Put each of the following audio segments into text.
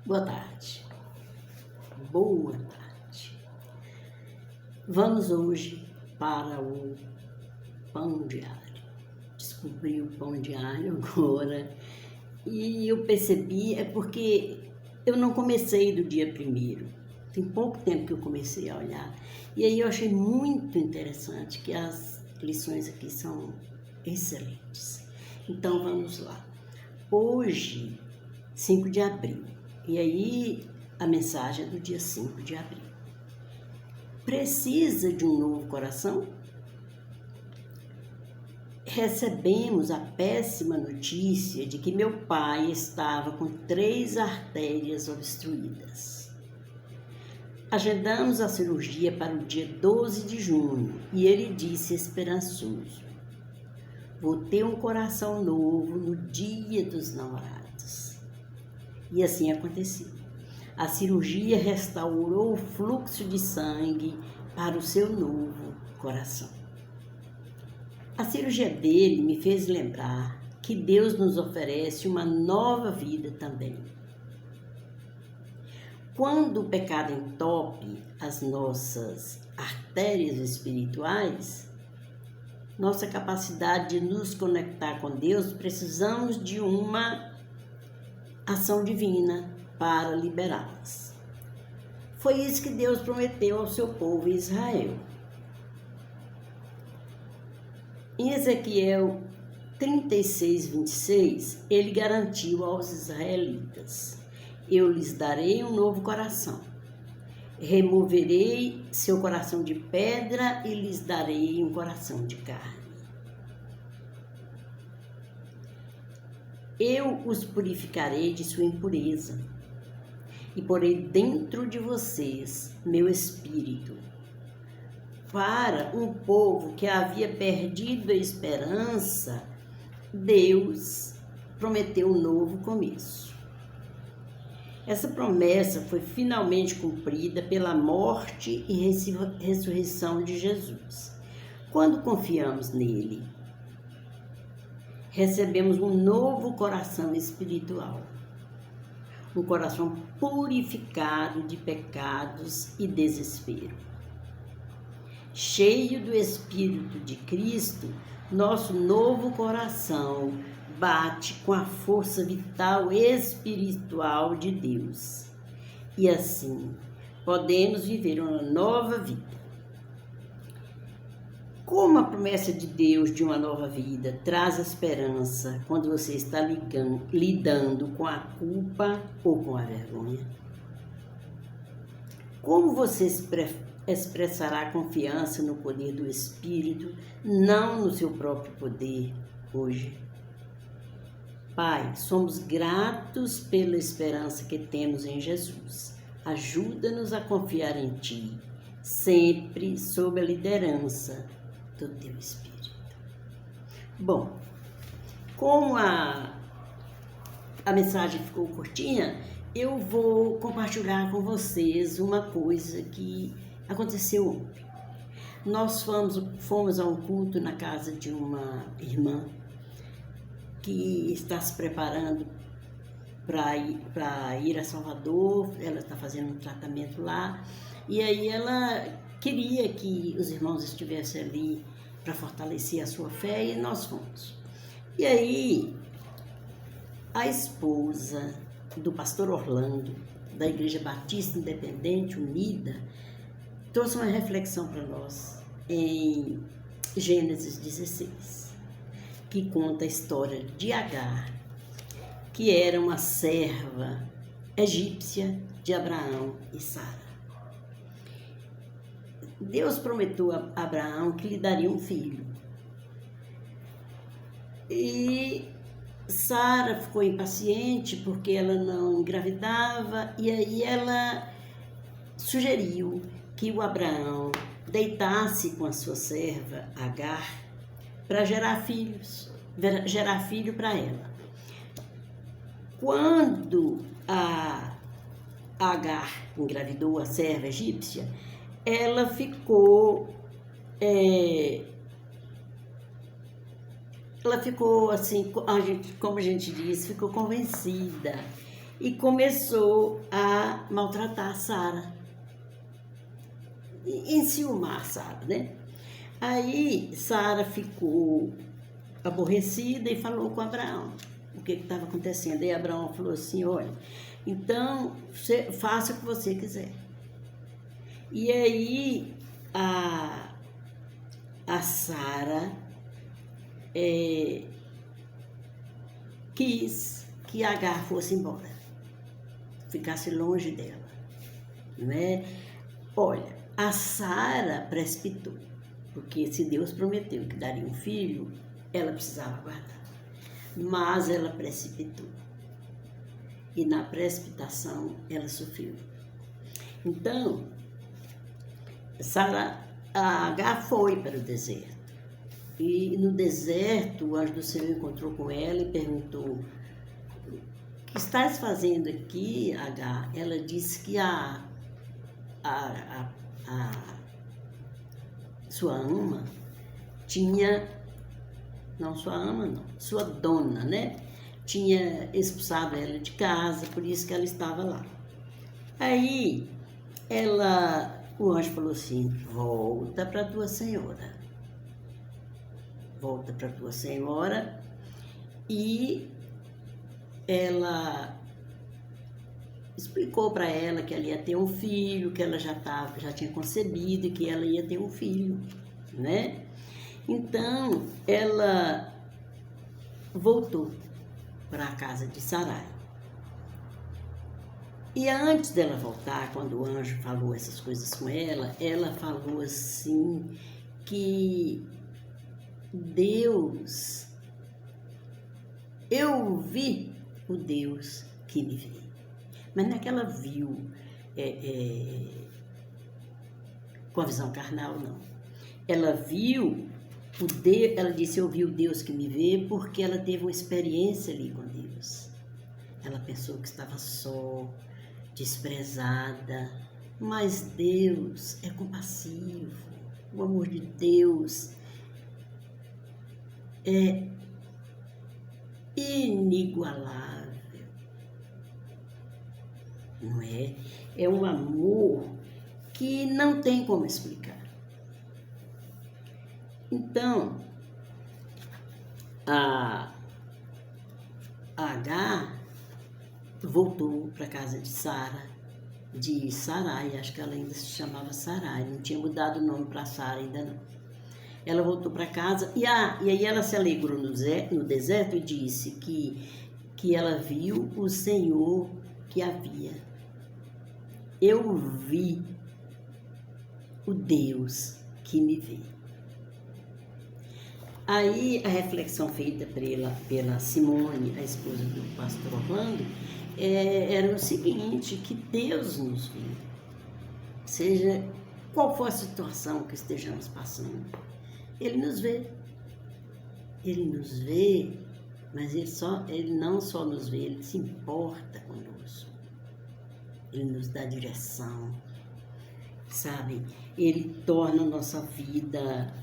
Boa tarde. Boa tarde. Vamos hoje para o pão diário. Descobri o pão diário agora e eu percebi, porque eu não comecei do dia primeiro. Tem pouco tempo que eu comecei a olhar. E aí eu achei muito interessante que as lições aqui são excelentes. Então vamos lá. Hoje, 5 de abril. E aí a mensagem é do dia 5 de abril. Precisa de um novo coração? Recebemos a péssima notícia de que meu pai estava com 3 artérias obstruídas. Agendamos a cirurgia para o dia 12 de junho e ele disse esperançoso: vou ter um coração novo no dia dos namorados. E assim aconteceu. A cirurgia restaurou o fluxo de sangue para o seu novo coração. A cirurgia dele me fez lembrar que Deus nos oferece uma nova vida também. Quando o pecado entope as nossas artérias espirituais, nossa capacidade de nos conectar com Deus, precisamos de uma ação divina para liberá-las. Foi isso que Deus prometeu ao seu povo Israel. Em Ezequiel 36:26, ele garantiu aos israelitas: eu lhes darei um novo coração. Removerei seu coração de pedra e lhes darei um coração de carne. Eu os purificarei de sua impureza e porei dentro de vocês meu espírito. Para um povo que havia perdido a esperança, Deus prometeu um novo começo. Essa promessa foi finalmente cumprida pela morte e ressurreição de Jesus. Quando confiamos nele, recebemos um novo coração espiritual, um coração purificado de pecados e desespero. Cheio do Espírito de Cristo, nosso novo coração bate com a força vital espiritual de Deus. E assim, podemos viver uma nova vida. Como a promessa de Deus de uma nova vida traz esperança quando você está lidando com a culpa ou com a vergonha? Como você expressará confiança no poder do Espírito, não no seu próprio poder hoje? Pai, somos gratos pela esperança que temos em Jesus. Ajuda-nos a confiar em Ti, sempre sob a liderança do Teu Espírito. Bom, como a mensagem ficou curtinha, eu vou compartilhar com vocês uma coisa que aconteceu ontem. Nós fomos a um culto na casa de uma irmã que está se preparando para ir a Salvador. Ela está fazendo um tratamento lá, e aí ela queria que os irmãos estivessem ali para fortalecer a sua fé, e nós fomos. E aí, a esposa do pastor Orlando, da Igreja Batista Independente Unida, trouxe uma reflexão para nós em Gênesis 16, que conta a história de Agar, que era uma serva egípcia de Abraão e Sara. Deus prometeu a Abraão que lhe daria um filho. E Sara ficou impaciente porque ela não engravidava, e aí ela sugeriu que o Abraão deitasse com a sua serva Agar para gerar filho para ela. Quando a Agar engravidou a serva egípcia, ela ficou assim, como a gente diz, ficou convencida e começou a maltratar Sara, enciumar Sara, né? Aí Sara ficou aborrecida e falou com Abraão o que estava acontecendo. Aí Abraão falou assim: olha, então você faça o que você quiser. E aí a Sara quis que Agar fosse embora, ficasse longe dela, né? Olha, a Sara precipitou, porque se Deus prometeu que daria um filho, ela precisava aguardar. Mas ela precipitou. E na precipitação ela sofreu. Então, a Agar foi para o deserto. E no deserto, o anjo do Senhor encontrou com ela e perguntou: o que estás fazendo aqui, Agar? Ela disse que a sua ama tinha, não sua ama não, sua dona, né? Tinha expulsado ela de casa, por isso que ela estava lá. Aí o anjo falou assim: volta para tua senhora. Volta para tua senhora. E ela explicou para ela que ela ia ter um filho, que ela já tinha concebido e que ela ia ter um filho, né? Então, ela voltou para a casa de Sarai. E antes dela voltar, quando o anjo falou essas coisas com ela falou assim que Deus, eu vi o Deus que me vê. Mas não é que ela viu com a visão carnal, não. Ela viu ela disse: eu vi o Deus que me vê, porque ela teve uma experiência ali com Deus. Ela pensou que estava só, desprezada, mas Deus é compassivo. O amor de Deus é inigualável, não é? É um amor que não tem como explicar. Então, a Agar voltou para a casa de Sarai, acho que ela ainda se chamava Sarai, não tinha mudado o nome para Sara ainda não. Ela voltou para casa e aí ela se alegrou no deserto e disse que ela viu o Senhor que havia. Eu vi o Deus que me vê. Aí a reflexão feita pela Simone, a esposa do pastor Orlando, era o seguinte: que Deus nos vê, seja qual for a situação que estejamos passando, Ele nos vê. Ele nos vê, mas Ele não só nos vê, Ele se importa conosco. Ele nos dá direção, sabe? Ele torna a nossa vida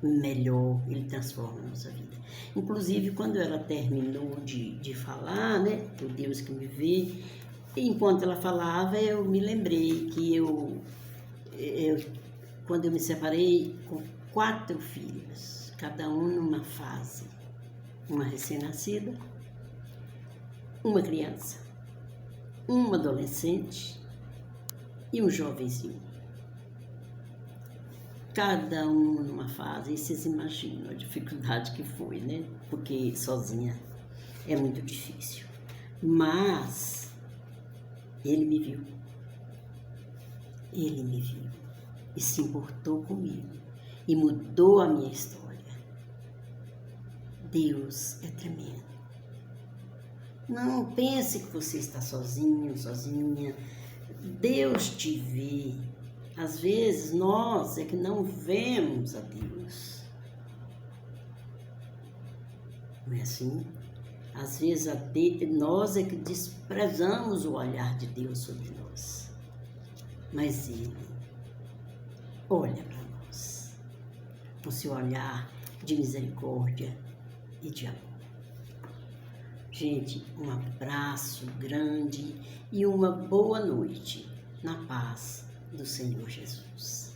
melhor, Ele transforma a nossa vida. Inclusive, quando ela terminou de falar, né, o Deus que me vê, enquanto ela falava, eu me lembrei que quando eu me separei com 4 filhos, cada um numa fase, uma recém-nascida, uma criança, uma adolescente e um jovenzinho. Cada um numa fase, e vocês imaginam a dificuldade que foi, né? Porque sozinha é muito difícil. Mas Ele me viu. Ele me viu e se importou comigo e mudou a minha história. Deus é tremendo. Não pense que você está sozinho, sozinha. Deus te vê. Às vezes nós é que não vemos a Deus. Não é assim? Às vezes nós é que desprezamos o olhar de Deus sobre nós. Mas Ele olha para nós com seu olhar de misericórdia e de amor. Gente, um abraço grande e uma boa noite na paz do Senhor Jesus.